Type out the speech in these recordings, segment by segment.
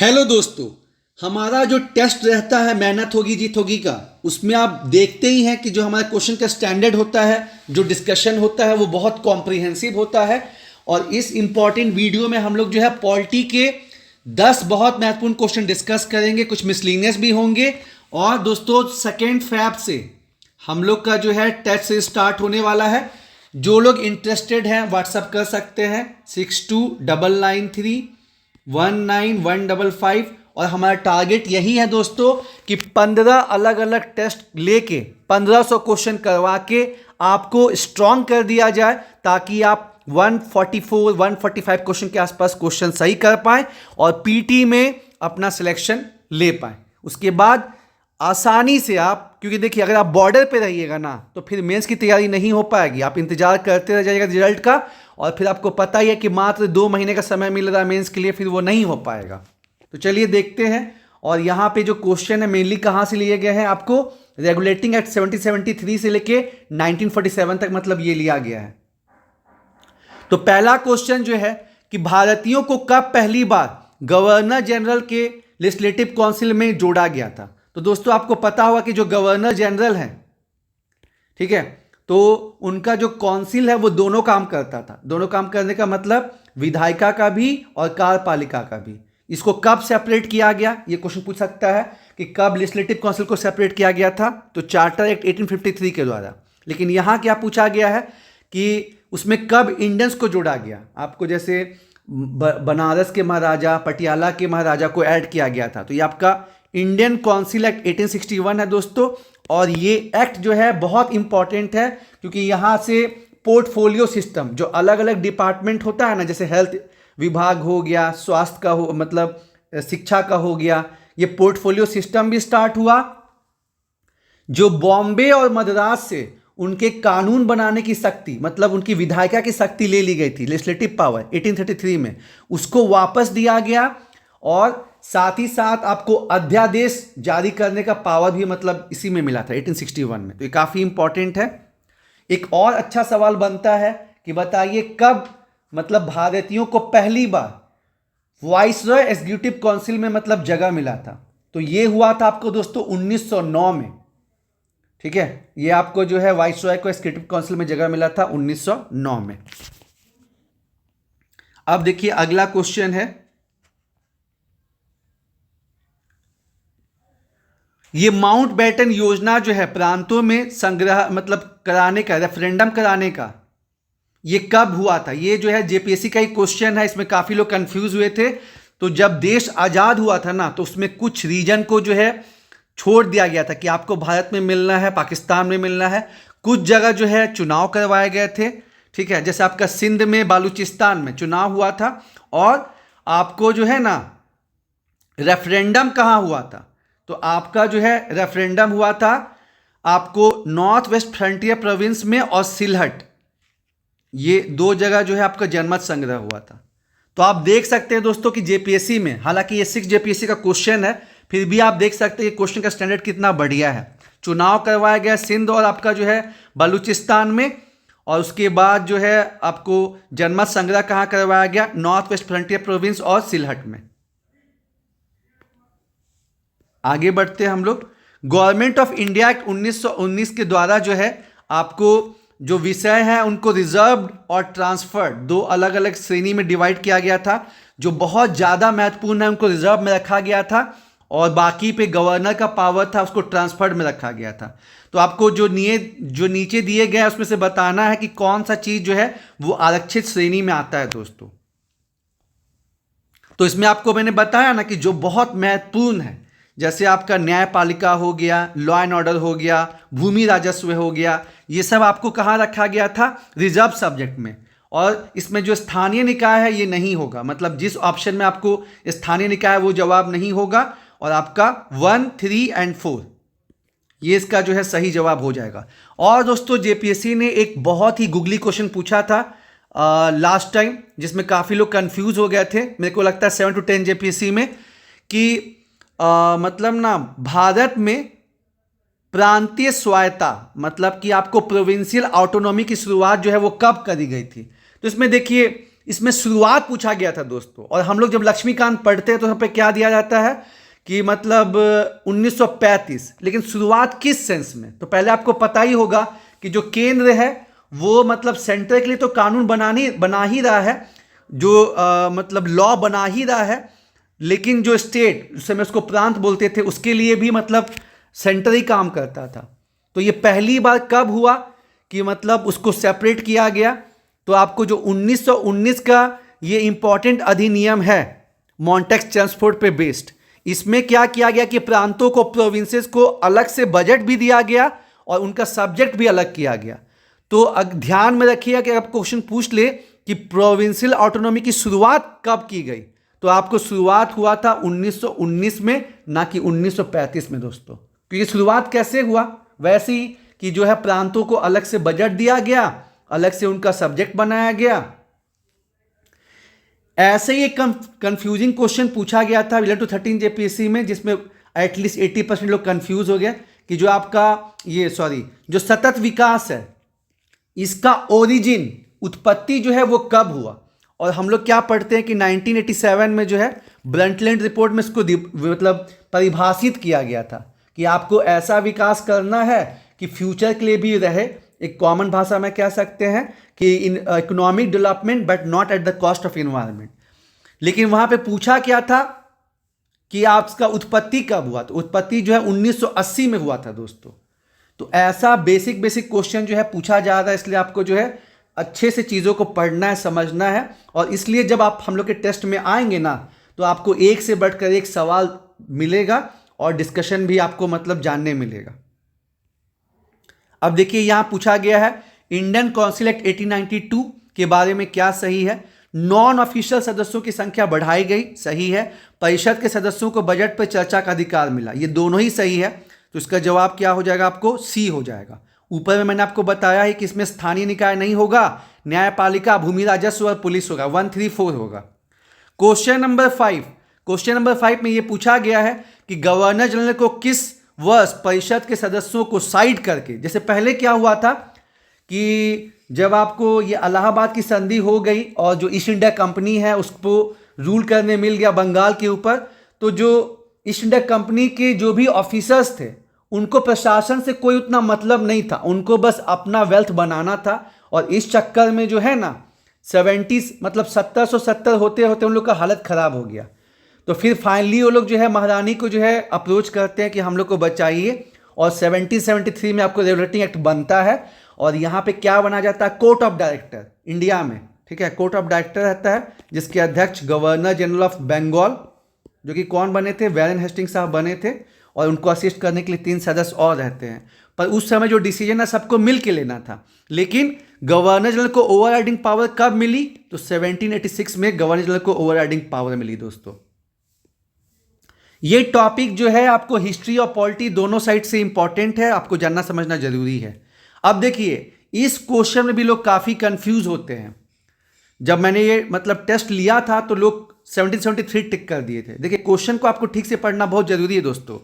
Hello दोस्तों। हमारा जो टेस्ट रहता है मेहनत होगी जीत होगी का, उसमें आप देखते ही हैं कि जो हमारे क्वेश्चन का स्टैंडर्ड होता है, जो डिस्कशन होता है वो बहुत कॉम्प्रिहेंसिव होता है। और इस इम्पॉर्टेंट वीडियो में हम लोग जो है पॉलिटी के 10 बहुत महत्वपूर्ण क्वेश्चन डिस्कस करेंगे, कुछ मिसलिनियस भी होंगे। और दोस्तों 2 फरवरी से हम लोग का जो है टेस्ट से स्टार्ट होने वाला है। जो लोग इंटरेस्टेड हैं व्हाट्सअप कर सकते हैं 6299319155। और हमारा टारगेट यही है दोस्तों कि 15 अलग अलग टेस्ट लेके 1500 क्वेश्चन करवा के आपको स्ट्रांग कर दिया जाए, ताकि आप 144-145 क्वेश्चन के आसपास क्वेश्चन सही कर पाएं और पीटी में अपना सिलेक्शन ले पाएं। उसके बाद आसानी से आप, क्योंकि देखिए अगर आप बॉर्डर पे रहिएगा ना तो फिर मेंस की तैयारी नहीं हो पाएगी, आप इंतजार करते रह जाइएगा रिजल्ट का, और फिर आपको पता ही है कि मात्र 2 महीने का समय मिल रहा है मेंस के लिए, फिर वो नहीं हो पाएगा। तो चलिए देखते हैं। और यहाँ पे जो क्वेश्चन है मेनली कहाँ से लिए गए हैं, आपको रेगुलेटिंग एक्ट 1773 से लेके 1947 तक मतलब ये लिया गया है। तो पहला क्वेश्चन जो है कि भारतीयों को कब पहली बार गवर्नर जनरल के लेजिस्लेटिव काउंसिल में जोड़ा गया था। तो दोस्तों आपको पता होगा कि जो गवर्नर जनरल हैं, ठीक है, तो उनका जो काउंसिल है वो दोनों काम करता था। दोनों काम करने का मतलब विधायिका का भी और कार्यपालिका का भी। इसको कब सेपरेट किया गया, ये क्वेश्चन पूछ सकता है कि कब लेजिस्लेटिव काउंसिल को सेपरेट किया गया था। तो चार्टर एक्ट 1853 के द्वारा। लेकिन यहां क्या पूछा गया है कि उसमें कब इंडियंस को जोड़ा गया। आपको जैसे बनारस के महाराजा, पटियाला के महाराजा को ऐड किया गया था। तो ये आपका इंडियन काउंसिल एक्ट 1861 है दोस्तों। और ये एक्ट जो है बहुत इंपॉर्टेंट है, क्योंकि यहाँ से पोर्टफोलियो सिस्टम, जो अलग अलग डिपार्टमेंट होता है ना, जैसे हेल्थ विभाग हो गया, स्वास्थ्य का हो, मतलब शिक्षा का हो गया, ये पोर्टफोलियो सिस्टम भी स्टार्ट हुआ। जो बॉम्बे और मद्रास से उनके कानून बनाने की शक्ति, मतलब उनकी विधायिका की शक्ति ले ली गई थी, लेजिस्लेटिव पावर 1833 में, उसको वापस दिया गया। और साथ ही साथ आपको अध्यादेश जारी करने का पावर भी मतलब इसी में मिला था 1861 में। तो ये काफी इंपॉर्टेंट है। एक और अच्छा सवाल बनता है कि बताइए कब मतलब भारतीयों को पहली बार वाइसरॉय एग्जीक्यूटिव काउंसिल में मतलब जगह मिला था। तो ये हुआ था आपको दोस्तों 1909 में। ठीक है, ये आपको जो है वाइसरॉय को एग्जीक्यूटिव काउंसिल में जगह मिला था 1909 में। अब देखिए अगला क्वेश्चन है, ये माउंट बैटन योजना जो है प्रांतों में संग्रह मतलब कराने का, रेफरेंडम कराने का, ये कब हुआ था। ये जो है जेपीएससी का ही क्वेश्चन है, इसमें काफी लोग कंफ्यूज हुए थे। तो जब देश आजाद हुआ था ना, तो उसमें कुछ रीजन को जो है छोड़ दिया गया था कि आपको भारत में मिलना है, पाकिस्तान में मिलना है। कुछ जगह जो है चुनाव करवाए गए थे, ठीक है, जैसे आपका सिंध में, बालूचिस्तान में चुनाव हुआ था। और आपको जो है ना रेफरेंडम कहाँ हुआ था, तो आपका जो है रेफरेंडम हुआ था आपको नॉर्थ वेस्ट फ्रंटियर प्रोविंस में और सिलहट, ये 2 जगह जो है आपका जनमत संग्रह हुआ था। तो आप देख सकते हैं दोस्तों कि जेपीएससी में, हालांकि ये 6 जेपीएससी का क्वेश्चन है, फिर भी आप देख सकते हैं क्वेश्चन का स्टैंडर्ड कितना बढ़िया है। चुनाव करवाया गया सिंध और आपका जो है बलूचिस्तान में, और उसके बाद जो है आपको जनमत संग्रह कहाँ करवाया गया, नॉर्थ वेस्ट फ्रंटियर प्रोविंस और सिलहट में। आगे बढ़ते हैं हम लोग। गवर्नमेंट ऑफ इंडिया एक्ट 1919 के द्वारा जो है आपको जो विषय है उनको रिजर्व्ड और ट्रांसफर्ड 2 अलग अलग श्रेणी में डिवाइड किया गया था। जो बहुत ज़्यादा महत्वपूर्ण है उनको रिजर्व में रखा गया था, और बाकी पे गवर्नर का पावर था उसको ट्रांसफर्ड में रखा गया था। तो आपको जो नीचे दिए गए उसमें से बताना है कि कौन सा चीज़ जो है वो आरक्षित श्रेणी में आता है दोस्तों। तो इसमें आपको मैंने बताया ना कि जो बहुत महत्वपूर्ण है, जैसे आपका न्यायपालिका हो गया, लॉ एंड ऑर्डर हो गया, भूमि राजस्व हो गया, ये सब आपको कहाँ रखा गया था, रिजर्व सब्जेक्ट में। और इसमें जो स्थानीय निकाय है ये नहीं होगा, मतलब जिस ऑप्शन में आपको स्थानीय निकाय वो जवाब नहीं होगा, और आपका 1, 3 और 4 ये इसका जो है सही जवाब हो जाएगा। और दोस्तों जेपीएससी ने एक बहुत ही गुगली क्वेश्चन पूछा था लास्ट टाइम, जिसमें काफ़ी लोग कंफ्यूज हो गए थे, मेरे को लगता है 7 to 10 जेपीएससी में, कि मतलब ना भारत में प्रांतीय स्वायत्ता, मतलब कि आपको प्रोविंशियल ऑटोनॉमी की शुरुआत जो है वो कब करी गई थी। तो इसमें देखिए इसमें शुरुआत पूछा गया था दोस्तों। और हम लोग जब लक्ष्मीकांत पढ़ते हैं तो यहाँ पे क्या दिया जाता है कि मतलब 1935, लेकिन शुरुआत किस सेंस में? तो पहले आपको पता ही होगा कि जो केंद्र है वो मतलब सेंटर के लिए तो कानून बना ही रहा है, जो मतलब लॉ बना ही रहा है, लेकिन जो स्टेट, उस समय उसको प्रांत बोलते थे, उसके लिए भी मतलब सेंटर ही काम करता था। तो ये पहली बार कब हुआ कि मतलब उसको सेपरेट किया गया? तो आपको जो 1919 का ये इंपॉर्टेंट अधिनियम है मॉन्टेक्स चेम्सफोर्ड पे बेस्ड, इसमें क्या किया गया कि प्रांतों को, प्रोविंसेस को अलग से बजट भी दिया गया और उनका सब्जेक्ट भी अलग किया गया। तो ध्यान में रखिएगा कि आप क्वेश्चन पूछ ले कि प्रोविंशियल ऑटोनॉमी की शुरुआत कब की गई, तो आपको शुरुआत हुआ था 1919 में, ना कि 1935 में दोस्तों। क्योंकि शुरुआत कैसे हुआ? वैसे ही कि जो है प्रांतों को अलग से बजट दिया गया, अलग से उनका सब्जेक्ट बनाया गया। ऐसे ही एक कंफ्यूजिंग क्वेश्चन पूछा गया था 11-13 जेपीएससी में, जिसमें एटलीस्ट 80% लोग कंफ्यूज हो गए कि जो आपका जो सतत विकास है, इसका ओरिजिन, उत्पत्ति जो है वो कब हुआ? और हम लोग क्या पढ़ते हैं कि 1987 में जो है ब्रंटलैंड रिपोर्ट में इसको मतलब परिभाषित किया गया था कि आपको ऐसा विकास करना है कि फ्यूचर के लिए भी रहे। एक कॉमन भाषा में कह सकते हैं कि in economic development but not at the cost of environment. लेकिन वहां पे पूछा क्या था कि आपका उत्पत्ति कब हुआ? तो उत्पत्ति जो है 1980 में हुआ था दोस्तों। तो ऐसा बेसिक क्वेश्चन जो है पूछा जा रहा है, इसलिए आपको जो है अच्छे से चीज़ों को पढ़ना है, समझना है। और इसलिए जब आप हम लोग के टेस्ट में आएंगे ना, तो आपको एक से बढ़कर एक सवाल मिलेगा और डिस्कशन भी आपको मतलब जानने मिलेगा। अब देखिए यहां पूछा गया है इंडियन काउंसिल एक्ट 1892 के बारे में क्या सही है? नॉन ऑफिशियल सदस्यों की संख्या बढ़ाई गई, सही है। परिषद के सदस्यों को बजट पर चर्चा का अधिकार मिला, ये दोनों ही सही है। तो इसका जवाब क्या हो जाएगा? आपको सी हो जाएगा। ऊपर में मैंने आपको बताया है कि इसमें स्थानीय निकाय नहीं होगा, न्यायपालिका, भूमि राजस्व और पुलिस होगा, 1, 3, 4 होगा। क्वेश्चन नंबर 5 में यह पूछा गया है कि गवर्नर जनरल को किस वर्ष परिषद के सदस्यों को साइड करके, जैसे पहले क्या हुआ था कि जब आपको ये इलाहाबाद की संधि हो गई और जो ईस्ट इंडिया कंपनी है उसको रूल करने मिल गया बंगाल के ऊपर, तो जो ईस्ट इंडिया कंपनी के जो भी ऑफिसर्स थे उनको प्रशासन से कोई उतना मतलब नहीं था, उनको बस अपना वेल्थ बनाना था। और इस चक्कर में जो है ना 1770 होते होते उन लोग का हालत खराब हो गया। तो फिर फाइनली वो लोग जो है महारानी को जो है अप्रोच करते हैं कि हम लोग को बचाइए, और 1773 में आपको रेगुलेटिंग एक्ट बनता है। और यहाँ पे क्या बना जाता है? कोर्ट ऑफ डायरेक्टर इंडिया में, ठीक है। कोर्ट ऑफ डायरेक्टर रहता है जिसके अध्यक्ष गवर्नर जनरल ऑफ बंगाल, जो कि कौन बने थे? वैरेन हेस्टिंग्स साहब बने थे। और उनको असिस्ट करने के लिए 3 सदस्य और रहते हैं। पर उस समय जो डिसीजन है सबको मिल के लेना था। लेकिन गवर्नर जनरल को ओवर राइडिंग पावर कब मिली? तो 1786 में गवर्नर जनरल को ओवर राइडिंग पावर मिली दोस्तों। ये टॉपिक जो है आपको हिस्ट्री और पॉलिटी दोनों साइड से इंपॉर्टेंट है, आपको जानना समझना जरूरी है। अब देखिए इस क्वेश्चन में भी लोग काफी कंफ्यूज होते हैं। जब मैंने ये मतलब टेस्ट लिया था तो लोग 1773 टिक कर दिए थे। देखिए क्वेश्चन को आपको ठीक से पढ़ना बहुत जरूरी है दोस्तों।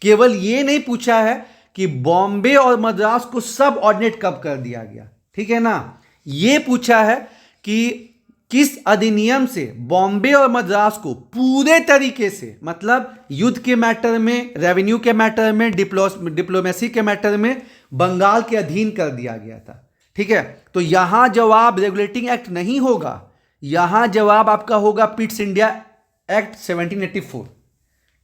केवल ये नहीं पूछा है कि बॉम्बे और मद्रास को सब ऑर्डिनेट कब कर दिया गया, ठीक है ना। ये पूछा है कि किस अधिनियम से बॉम्बे और मद्रास को पूरे तरीके से, मतलब युद्ध के मैटर में, रेवेन्यू के मैटर में, डिप्लोमेसी के मैटर में बंगाल के अधीन कर दिया गया था, ठीक है। तो यहां जवाब रेगुलेटिंग एक्ट नहीं होगा, यहां जवाब आपका होगा पिट्स इंडिया एक्ट 1784,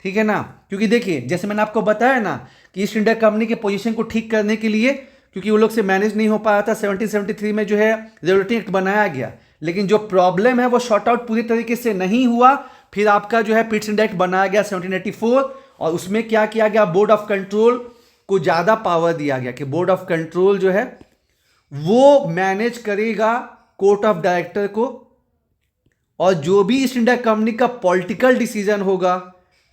ठीक है ना। क्योंकि देखिए जैसे मैंने आपको बताया ना कि ईस्ट इंडिया कंपनी के पोजीशन को ठीक करने के लिए, क्योंकि वो लोग से मैनेज नहीं हो पाया था, 1773 में जो है रेगुलेटिंग एक्ट बनाया गया। लेकिन जो प्रॉब्लम है वो शॉर्ट आउट पूरी तरीके से नहीं हुआ। फिर आपका जो है पिट्स इंडिया एक्ट बनाया गया 1784, और उसमें क्या किया गया? बोर्ड ऑफ कंट्रोल को ज्यादा पावर दिया गया कि बोर्ड ऑफ कंट्रोल जो है वो मैनेज करेगा कोर्ट ऑफ डायरेक्टर को, और जो भी ईस्ट इंडिया कंपनी का पॉलिटिकल डिसीजन होगा,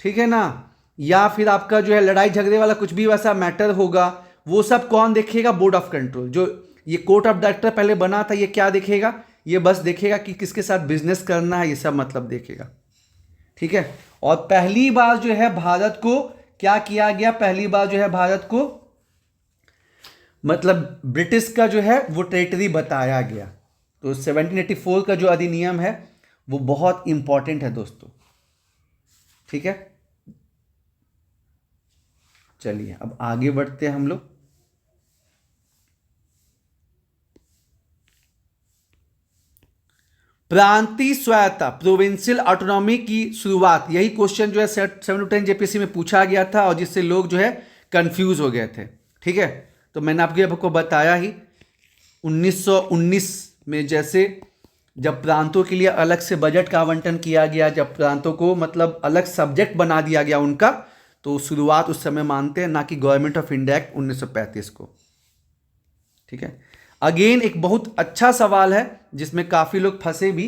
ठीक है ना, या फिर आपका जो है लड़ाई झगड़े वाला कुछ भी वैसा मैटर होगा, वो सब कौन देखेगा? Board of control. जो ये कोर्ट ऑफ डायरेक्टर पहले बना था, ये क्या देखेगा? ये बस देखेगा कि किसके साथ बिजनेस करना है, ये सब मतलब देखेगा, ठीक है। और पहली बार जो है भारत को क्या किया गया? पहली बार जो है भारत को मतलब ब्रिटिश का जो है वो टेरिटरी बताया गया, तो 1784 का जो अधिनियम है वो बहुत इंपॉर्टेंट है दोस्तों, ठीक है। चलिए अब आगे बढ़ते हैं हम लोग। प्रांतीय स्वायत्ता, प्रोविंशियल ऑटोनॉमी की शुरुआत, यही क्वेश्चन जो है 7 to 10 जेपीएससी में पूछा गया था और जिससे लोग जो है कंफ्यूज हो गए थे, ठीक है। तो मैंने आपको बताया ही 1919 में जैसे जब प्रांतों के लिए अलग से बजट का आवंटन किया गया, जब प्रांतों को मतलब अलग सब्जेक्ट बना दिया गया उनका, तो शुरुआत उस समय मानते हैं, ना कि गवर्नमेंट ऑफ इंडिया एक्ट 1935 को, ठीक है। अगेन एक बहुत अच्छा सवाल है जिसमें काफ़ी लोग फंसे भी,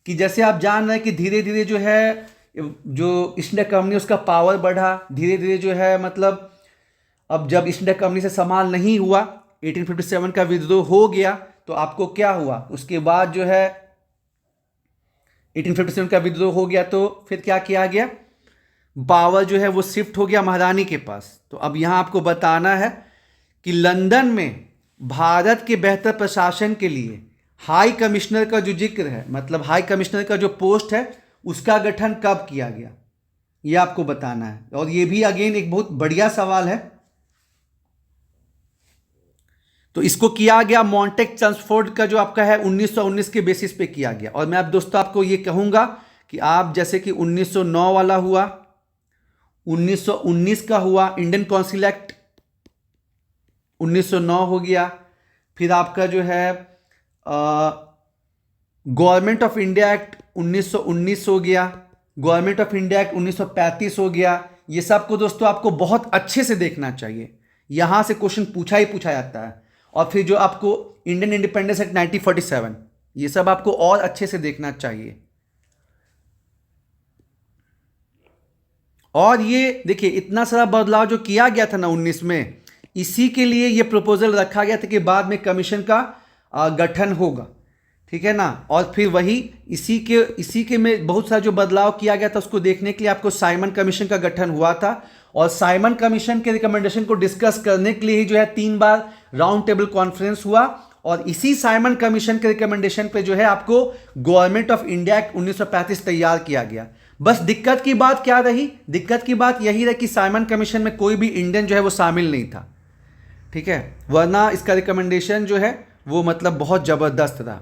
कि जैसे आप जान रहे हैं कि धीरे धीरे जो है जो ईस्ट इंडिया कंपनी उसका पावर बढ़ा, धीरे धीरे जो है मतलब अब जब ईस्ट इंडिया कंपनी से संभाल नहीं हुआ, 1857 का विद्रोह हो गया, तो आपको क्या हुआ उसके बाद जो है 1857 का विद्रोह हो गया, तो फिर क्या किया गया, पावर जो है वो शिफ्ट हो गया महारानी के पास। तो अब यहाँ आपको बताना है कि लंदन में भारत के बेहतर प्रशासन के लिए हाई कमिश्नर का जो जिक्र है, मतलब हाई कमिश्नर का जो पोस्ट है उसका गठन कब किया गया, ये आपको बताना है। और ये भी अगेन एक बहुत बढ़िया सवाल है। तो इसको किया गया मॉन्टेक चेम्सफोर्ड का जो आपका है 1919 के बेसिस पे किया गया। और मैं अब दोस्तों आपको ये कहूँगा कि आप जैसे कि 1909 वाला हुआ, 1919 का हुआ इंडियन काउंसिल एक्ट 1909 हो गया, फिर आपका जो है गवर्नमेंट ऑफ इंडिया एक्ट 1919 हो गया, गवर्नमेंट ऑफ इंडिया एक्ट 1935 हो गया। ये सब को दोस्तों आपको बहुत अच्छे से देखना चाहिए, यहाँ से क्वेश्चन पूछा ही पूछा जाता है। और फिर जो आपको इंडियन इंडिपेंडेंस एक्ट 1947, ये सब आपको और अच्छे से देखना चाहिए। और ये देखिए इतना सारा बदलाव जो किया गया था ना 19 में, इसी के लिए ये प्रपोजल रखा गया था कि बाद में कमीशन का गठन होगा, ठीक है ना। और फिर वही इसी के में बहुत सारा जो बदलाव किया गया था उसको देखने के लिए आपको साइमन कमीशन का गठन हुआ था। और साइमन कमीशन के रिकमेंडेशन को डिस्कस करने के लिए ही जो है 3 बार राउंड टेबल कॉन्फ्रेंस हुआ। और इसी साइमन कमीशन के रिकमेंडेशन पे जो है आपको गवर्नमेंट ऑफ इंडिया एक्ट 1935 तैयार किया गया। बस दिक्कत की बात क्या रही, दिक्कत की बात यही रही कि साइमन कमीशन में कोई भी इंडियन जो है वो शामिल नहीं था, ठीक है, वरना इसका रिकमेंडेशन जो है वो मतलब बहुत ज़बरदस्त रहा।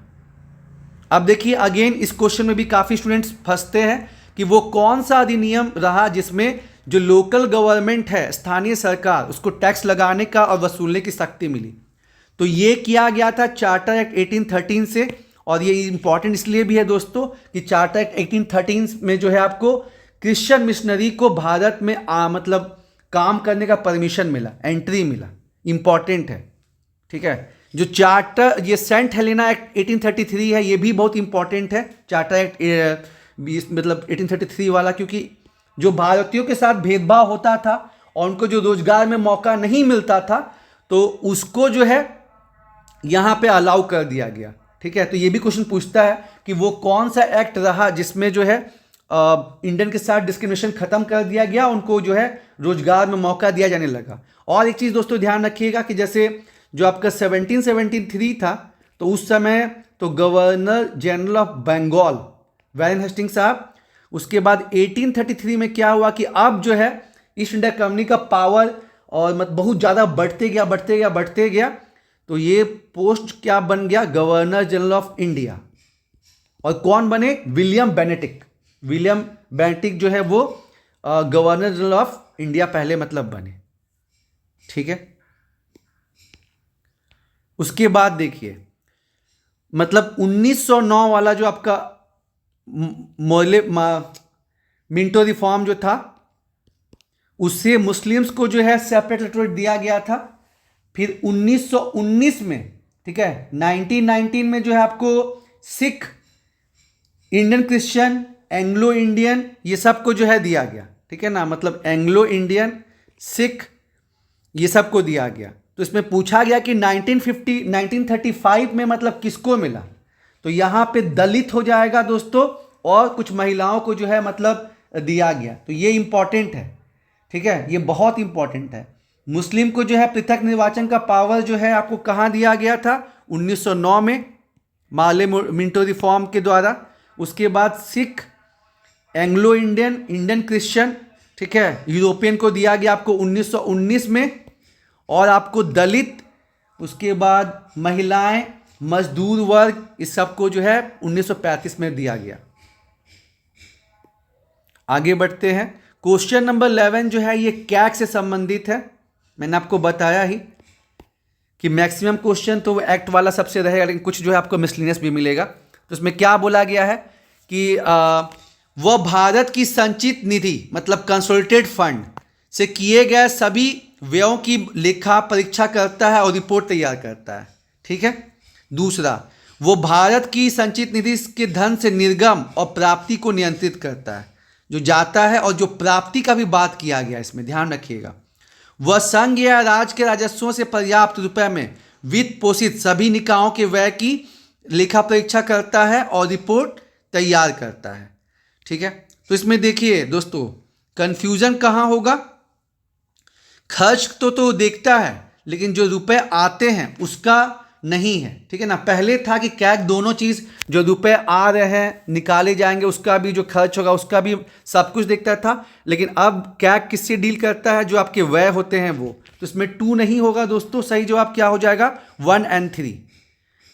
अब देखिए अगेन इस क्वेश्चन में भी काफ़ी स्टूडेंट्स फंसते हैं कि वो कौन सा अधिनियम रहा जिसमें जो लोकल गवर्नमेंट है, स्थानीय सरकार, उसको टैक्स लगाने का और वसूलने की शक्ति मिली। तो ये किया गया था चार्टर एक्ट 1813 से। और ये इंपॉर्टेंट इसलिए भी है दोस्तों कि चार्टर एक्ट 1813 में जो है आपको क्रिश्चियन मिशनरी को भारत में मतलब काम करने का परमिशन मिला, एंट्री मिला, इंपॉर्टेंट है, ठीक है। जो चार्टर ये सेंट हेलेना एक्ट 1833 है, ये भी बहुत इंपॉर्टेंट है चार्टर एक्ट मतलब 1833 वाला, क्योंकि जो भारतीयों के साथ भेदभाव होता था और उनको जो रोजगार में मौका नहीं मिलता था तो उसको जो है यहाँ पे अलाउ कर दिया गया, ठीक है। तो ये भी क्वेश्चन पूछता है कि वो कौन सा एक्ट रहा जिसमें जो है इंडियन के साथ डिस्क्रिमिनेशन खत्म कर दिया गया, उनको जो है रोजगार में मौका दिया जाने लगा। और एक चीज़ दोस्तों ध्यान रखिएगा कि जैसे जो आपका 1773 था तो उस समय तो governor general of Bengal Warren Hastings साहब, उसके बाद 1833 में क्या हुआ कि अब जो है ईस्ट इंडिया कंपनी का पावर और बहुत ज़्यादा बढ़ते गया, तो ये पोस्ट क्या बन गया, गवर्नर जनरल ऑफ इंडिया। और कौन बने, विलियम बेनेटिक जो है वो गवर्नर जनरल ऑफ इंडिया पहले मतलब बने, ठीक है। उसके बाद देखिए मतलब 1909 वाला जो आपका मिंटो रिफॉर्म जो था उससे मुस्लिम्स को जो है सेपरेट इलेक्टोरेट दिया गया था। फिर 1919 में, ठीक है, 1919 में जो है आपको Sikh, Indian Christian, Anglo Indian, ये सब को जो है दिया गया, ठीक है ना, मतलब एंग्लो इंडियन, सिख, ये सब को दिया गया। तो इसमें पूछा गया कि 1935 में मतलब किसको मिला, तो यहाँ पे दलित हो जाएगा दोस्तों, और कुछ महिलाओं को जो है मतलब दिया गया। तो ये इंपॉर्टेंट है, ठीक है, ये बहुत इंपॉर्टेंट है। मुस्लिम को जो है पृथक निर्वाचन का पावर जो है आपको कहाँ दिया गया था, 1909 में, मार्ले मिंटो रिफॉर्म के द्वारा। उसके बाद Sikh, Anglo Indian, Indian Christian, ठीक है, यूरोपियन को दिया गया आपको 1919 में। और आपको दलित, उसके बाद महिलाएं, मजदूर वर्ग, इस सबको जो है 1935 में दिया गया। आगे बढ़ते हैं। क्वेश्चन नंबर 11 जो है ये कैग से संबंधित है। मैंने आपको बताया ही कि मैक्सिमम क्वेश्चन तो एक्ट वाला सबसे रहेगा, लेकिन कुछ जो है आपको मिसलिनियस भी मिलेगा। तो इसमें क्या बोला गया है कि वह भारत की संचित निधि मतलब कंसोलिडेटेड फंड से किए गए सभी व्ययों की लेखा परीक्षा करता है और रिपोर्ट तैयार करता है, ठीक है। दूसरा, वो भारत की संचित निधि के धन से निर्गम और प्राप्ति को नियंत्रित करता है, जो जाता है, और जो प्राप्ति का भी बात किया गया इसमें ध्यान रखिएगा। वह संघ या राज्य के राजस्वों से पर्याप्त रुपए में वित्त पोषित सभी निकायों के व्यय की लेखा परीक्षा करता है और रिपोर्ट तैयार करता है, ठीक है। तो इसमें देखिए दोस्तों, कंफ्यूजन कहाँ होगा? खर्च तो देखता है, लेकिन जो रुपए आते हैं उसका नहीं है, ठीक है ना। पहले था कि कैग दोनों चीज़, जो रुपए आ रहे हैं निकाले जाएंगे उसका भी, जो खर्च होगा उसका भी, सब कुछ देखता था। लेकिन अब कैग किससे डील करता है? जो आपके व्यय होते हैं वो। तो इसमें 2 नहीं होगा दोस्तों, सही जवाब क्या हो जाएगा? 1 और 3,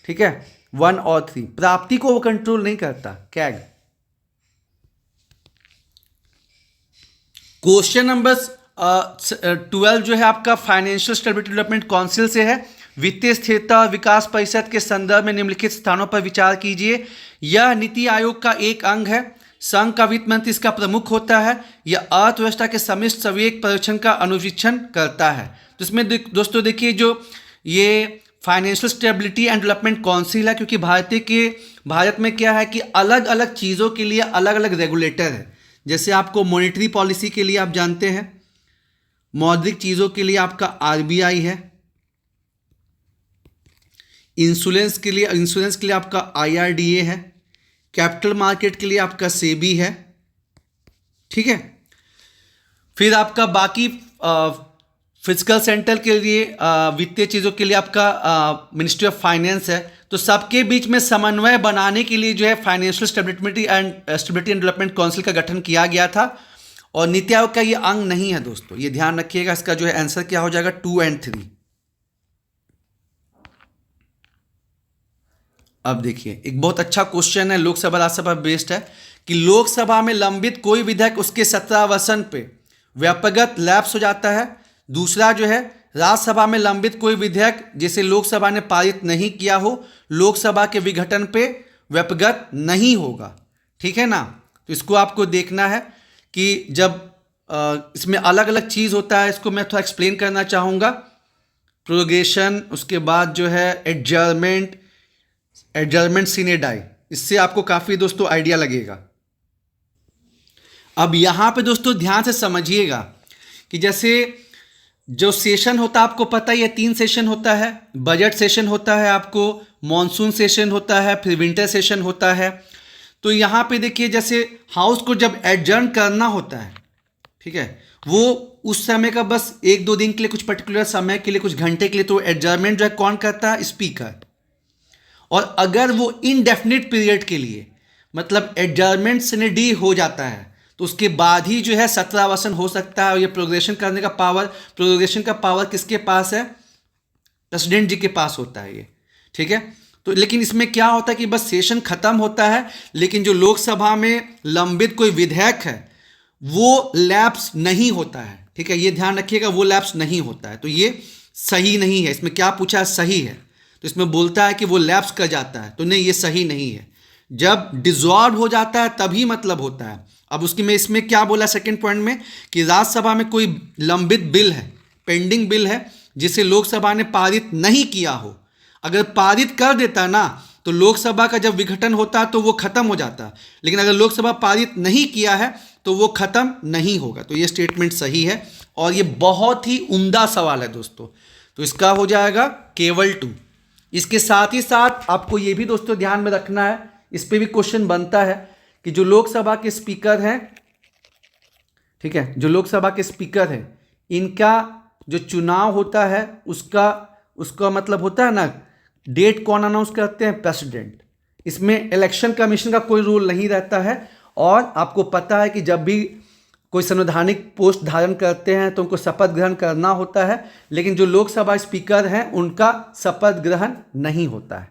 ठीक है, 1 और 3। प्राप्ति को वो कंट्रोल नहीं करता कैग। क्वेश्चन नंबर 12 जो है आपका फाइनेंशियल स्टेबिलिटी डेवलपमेंट काउंसिल से है। वित्तीय स्थिरता और विकास परिषद के संदर्भ में निम्नलिखित स्थानों पर विचार कीजिए। यह नीति आयोग का एक अंग है। संघ का वित्त मंत्री इसका प्रमुख होता है। यह अर्थव्यवस्था के समस्त संवेग पर्यवेक्षण का अनुवीक्षण करता है। तो इसमें दोस्तों देखिए, जो ये financial stability and development council है, क्योंकि भारत में क्या है कि अलग अलग चीज़ों के लिए अलग अलग रेगुलेटर है। जैसे आपको मॉनेटरी पॉलिसी के लिए आप जानते हैं, मौद्रिक चीज़ों के लिए आपका आरबीआई है, इंश्योरेंस के लिए आपका आईआरडीए है, कैपिटल मार्केट के लिए आपका सेबी है, ठीक है। फिर आपका बाकी फिजिकल सेंटर के लिए वित्तीय चीज़ों के लिए आपका मिनिस्ट्री ऑफ फाइनेंस है। तो सबके बीच में समन्वय बनाने के लिए जो है financial stability and development council का गठन किया गया था। और नीति आयोग का ये अंग नहीं है दोस्तों, ये ध्यान रखिएगा। इसका जो है आंसर क्या हो जाएगा? 2 और 3। अब देखिए, एक बहुत अच्छा क्वेश्चन है, लोकसभा राज्यसभा बेस्ड है, कि लोकसभा में लंबित कोई विधेयक उसके 17 वर्षन पे व्यापकगत लैप्स हो जाता है। दूसरा जो है, राज्यसभा में लंबित कोई विधेयक जिसे लोकसभा ने पारित नहीं किया हो, लोकसभा के विघटन पे व्यापकगत नहीं होगा, ठीक है ना। तो इसको आपको देखना है कि जब इसमें अलग अलग चीज़ होता है, इसको मैं थोड़ा एक्सप्लेन करना चाहूँगा। प्रोरोगेशन, उसके बाद जो है एडजर्नमेंट सीने डाई, इससे आपको काफ़ी दोस्तों आइडिया लगेगा। अब यहाँ पे दोस्तों ध्यान से समझिएगा कि जैसे जो सेशन होता है, आपको पता ही है 3 सेशन होता है। बजट सेशन होता है, आपको मॉनसून सेशन होता है, फिर विंटर सेशन होता है। तो यहाँ पे देखिए, जैसे हाउस को जब एडजर्न करना होता है, ठीक है, वो उस समय का बस 1-2 दिन के लिए, कुछ पर्टिकुलर समय के लिए, कुछ घंटे के लिए, तो एडजर्नमेंट जो है कौन करता है? स्पीकर। और अगर वो इनडेफिनिट पीरियड के लिए, मतलब एडजर्नमेंट सीने डी हो जाता है, तो उसके बाद ही जो है 17 वर्षन हो सकता है। और ये प्रोग्रेशन करने का पावर किसके पास है? प्रेसिडेंट जी के पास होता है ये, ठीक है। तो लेकिन इसमें क्या होता है कि बस सेशन खत्म होता है, लेकिन जो लोकसभा में लंबित कोई विधेयक है वो लैप्स नहीं होता है, ठीक है, ये ध्यान रखिएगा, वो लैप्स नहीं होता है। तो ये सही नहीं है। इसमें क्या पूछा है? सही है। तो इसमें बोलता है कि वो लैप्स कर जाता है, तो नहीं, ये सही नहीं है। जब डिसॉल्व हो जाता है तभी मतलब होता है। अब उसकी मैं इसमें क्या बोला सेकंड पॉइंट में, कि राज्यसभा में कोई लंबित बिल है, पेंडिंग बिल है, जिसे लोकसभा ने पारित नहीं किया हो, अगर पारित कर देता ना, तो लोकसभा का जब विघटन होता तो वो खत्म हो जाता। लेकिन अगर लोकसभा पारित नहीं किया है तो वो खत्म नहीं होगा। तो ये स्टेटमेंट सही है, और ये बहुत ही उम्दा सवाल है दोस्तों। तो इसका हो जाएगा केवल 2। इसके साथ ही साथ आपको ये भी दोस्तों ध्यान में रखना है, इस पे भी क्वेश्चन बनता है, कि जो लोकसभा के स्पीकर हैं, ठीक है, जो लोकसभा के स्पीकर हैं, इनका जो चुनाव होता है उसका मतलब होता है ना, डेट कौन अनाउंस करते हैं? प्रेसिडेंट। इसमें इलेक्शन कमीशन का कोई रोल नहीं रहता है। और आपको पता है कि जब भी कोई संवैधानिक पोस्ट धारण करते हैं तो उनको शपथ ग्रहण करना होता है, लेकिन जो लोकसभा स्पीकर हैं उनका शपथ ग्रहण नहीं होता है।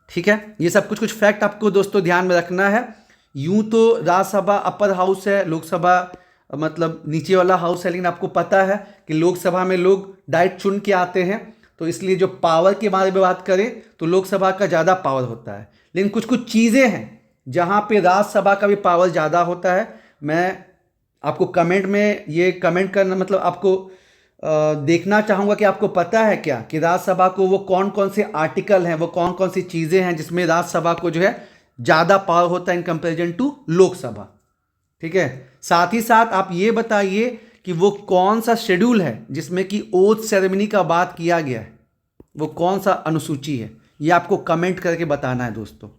ठीक है, ये सब कुछ फैक्ट आपको दोस्तों ध्यान में रखना है। यूं तो राज्यसभा अपर हाउस है, लोकसभा मतलब नीचे वाला हाउस है, लेकिन आपको पता है कि लोकसभा में लोग डायरेक्ट चुन के आते हैं, तो इसलिए जो पावर के बारे में बात करें तो लोकसभा का ज़्यादा पावर होता है। लेकिन कुछ कुछ चीज़ें हैं जहाँ पे राज्यसभा का भी पावर ज़्यादा होता है। मैं आपको कमेंट में ये कमेंट करना मतलब आपको देखना चाहूँगा कि आपको पता है क्या कि राज्यसभा को वो कौन कौन से आर्टिकल हैं, वो कौन कौन सी चीज़ें हैं जिसमें राज्यसभा को जो है ज़्यादा पावर होता है इन कंपेरिजन टू लोकसभा। ठीक है, साथ ही साथ आप ये बताइए कि वो कौन सा शेड्यूल है जिसमें कि ओथ सेरेमनी का बात किया गया है, वो कौन सा अनुसूची है, ये आपको कमेंट करके बताना है दोस्तों।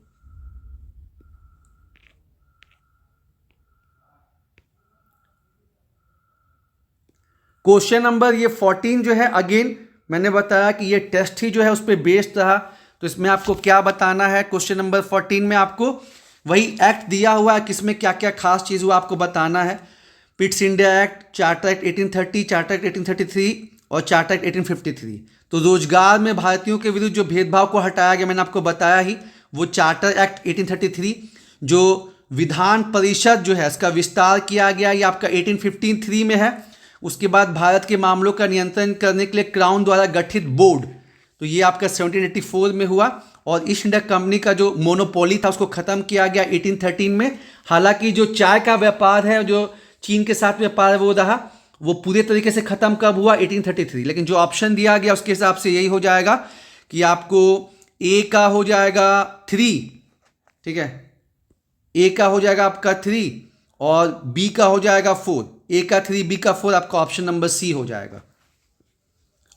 क्वेश्चन नंबर ये 14 जो है, अगेन मैंने बताया कि ये टेस्ट ही जो है उस पर बेस्ड रहा, तो इसमें आपको क्या बताना है। क्वेश्चन नंबर 14 में आपको वही एक्ट दिया हुआ है, किसमें क्या क्या खास चीज़ हुआ आपको बताना है। Pitt's India act, charter act 1830, charter act 1833 और चार्टर एक्ट 1853। तो रोजगार में भारतीयों के विरुद्ध जो भेदभाव को हटाया गया, मैंने आपको बताया ही, वो चार्टर एक्ट 1833। जो विधान परिषद जो है इसका विस्तार किया गया, ये आपका 1853 में है। उसके बाद भारत के मामलों का नियंत्रण करने के लिए क्राउन द्वारा गठित बोर्ड, तो ये आपका 1784 में हुआ। और ईस्ट इंडिया कंपनी का जो मोनोपोली था उसको ख़त्म किया गया 1813 में। हालांकि जो चाय का व्यापार है, जो चीन के साथ व्यापार है, वो रहा, वो पूरे तरीके से ख़त्म कब हुआ, 1833। लेकिन जो ऑप्शन दिया गया उसके हिसाब से यही हो जाएगा कि आपको ए का हो जाएगा 3, ठीक है, ए का हो जाएगा आपका 3 और बी का हो जाएगा 4। ए का 3, बी का 4, आपका ऑप्शन नंबर सी हो जाएगा।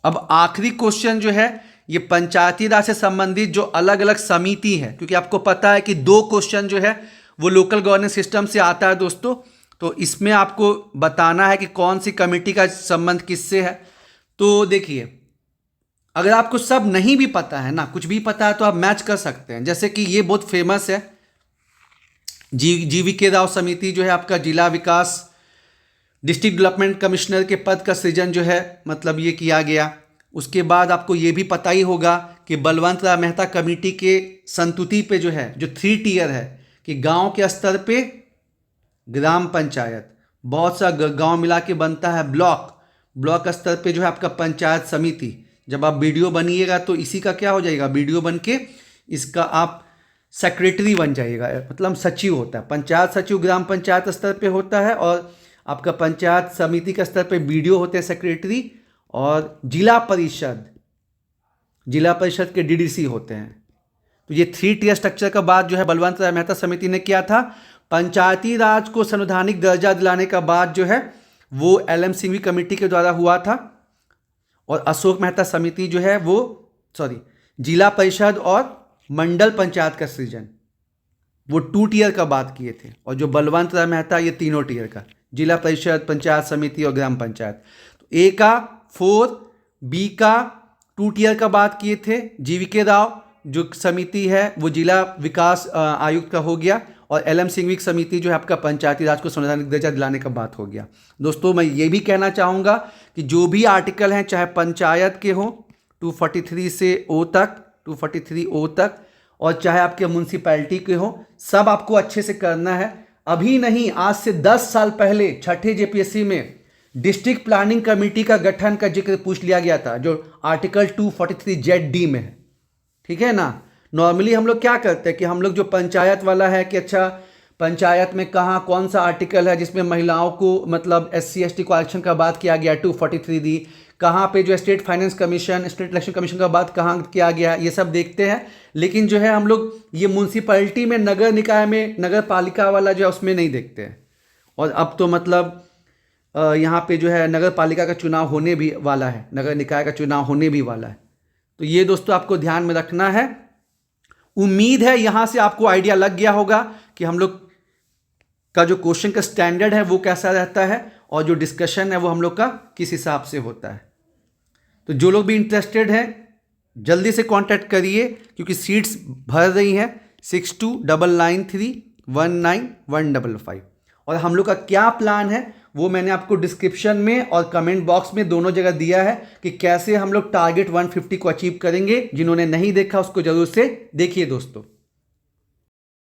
अब आखिरी क्वेश्चन जो है ये पंचायती राज से संबंधित जो अलग अलग समिति है, क्योंकि आपको पता है कि 2 क्वेश्चन जो है वो लोकल गवर्नेंस सिस्टम से आता है दोस्तों, तो इसमें आपको बताना है कि कौन सी कमेटी का संबंध किससे है। तो देखिए, अगर आपको सब नहीं भी पता है ना, कुछ भी पता है, तो आप मैच कर सकते हैं। जैसे कि ये बहुत फेमस है, GVK राव समिति जो है आपका जिला विकास डिस्ट्रिक्ट डेवलपमेंट कमिश्नर के पद का सृजन जो है मतलब ये किया गया। उसके बाद आपको ये भी पता ही होगा कि बलवंत राय मेहता कमेटी के संतुति पे जो है, जो 3 टियर है कि गांव के स्तर पे ग्राम पंचायत, बहुत सा गांव मिला के बनता है ब्लॉक स्तर पे जो है आपका पंचायत समिति। जब आप वीडियो बनिएगा तो इसी का क्या हो जाएगा, वीडियो बन के इसका आप सेक्रेटरी बन जाइएगा, मतलब सचिव होता है। पंचायत सचिव ग्राम पंचायत स्तर पे होता है और आपका पंचायत समिति के स्तर पे वीडियो होते हैं सेक्रेटरी, और जिला परिषद के DDC होते हैं। तो ये 3 टियर स्ट्रक्चर का बाद जो है बलवंत राय मेहता समिति ने किया था। पंचायती राज को संवैधानिक दर्जा दिलाने का बाद जो है वो LM सिंघवी कमेटी के द्वारा हुआ था, और अशोक मेहता समिति जो है वो जिला परिषद और मंडल पंचायत का सृजन वो 2 टियर का बात किए थे, और जो बलवंत राय मेहता ये 3 टियर का, जिला परिषद, पंचायत समिति और ग्राम पंचायत। तो ए का 4, बी का 2 टियर का बात किए थे। GVK राव जो समिति है वो जिला विकास आयुक्त का हो गया, और LM सिंघवी समिति जो है आपका पंचायती राज को संवैधानिक दर्जा दिलाने का बात हो गया। दोस्तों मैं ये भी कहना चाहूँगा कि जो भी आर्टिकल हैं, चाहे पंचायत के हों 243 से O तक, 243 O तक, और चाहे आपके म्यूनसिपैलिटी के हों, सब आपको अच्छे से करना है। अभी नहीं, आज से 10 साल पहले छठे JPSC में डिस्ट्रिक्ट प्लानिंग कमेटी का गठन का जिक्र पूछ लिया गया था, जो आर्टिकल 243ZD में है। ठीक है ना। नॉर्मली हम लोग क्या करते हैं कि हम लोग जो पंचायत वाला है कि अच्छा पंचायत में कहाँ कौन सा आर्टिकल है जिसमें महिलाओं को मतलब SC ST को आरक्षण का बात किया गया 243D, कहाँ पे जो state finance commission, state election commission का बात कहाँ किया गया, ये सब देखते हैं। लेकिन जो है हम लोग ये म्यूनसिपैलिटी में, नगर निकाय में, नगर पालिका वाला जो है उसमें नहीं देखते हैं। और अब तो मतलब यहाँ पे जो है नगर पालिका का चुनाव होने भी वाला है, नगर निकाय का चुनाव होने भी वाला है। तो ये दोस्तों आपको ध्यान में रखना है। उम्मीद है यहाँ से आपको आइडिया लग गया होगा कि हम लोग का जो क्वेश्चन का स्टैंडर्ड है वो कैसा रहता है, और जो डिस्कशन है वो हम लोग का किस हिसाब से होता है। तो जो लोग भी इंटरेस्टेड हैं जल्दी से कांटेक्ट करिए, क्योंकि सीट्स भर रही हैं। 6299319155। और हम लोग का क्या प्लान है वो मैंने आपको डिस्क्रिप्शन में और कमेंट बॉक्स में दोनों जगह दिया है कि कैसे हम लोग टारगेट 150 को अचीव करेंगे। जिन्होंने नहीं देखा उसको जरूर से देखिए दोस्तों।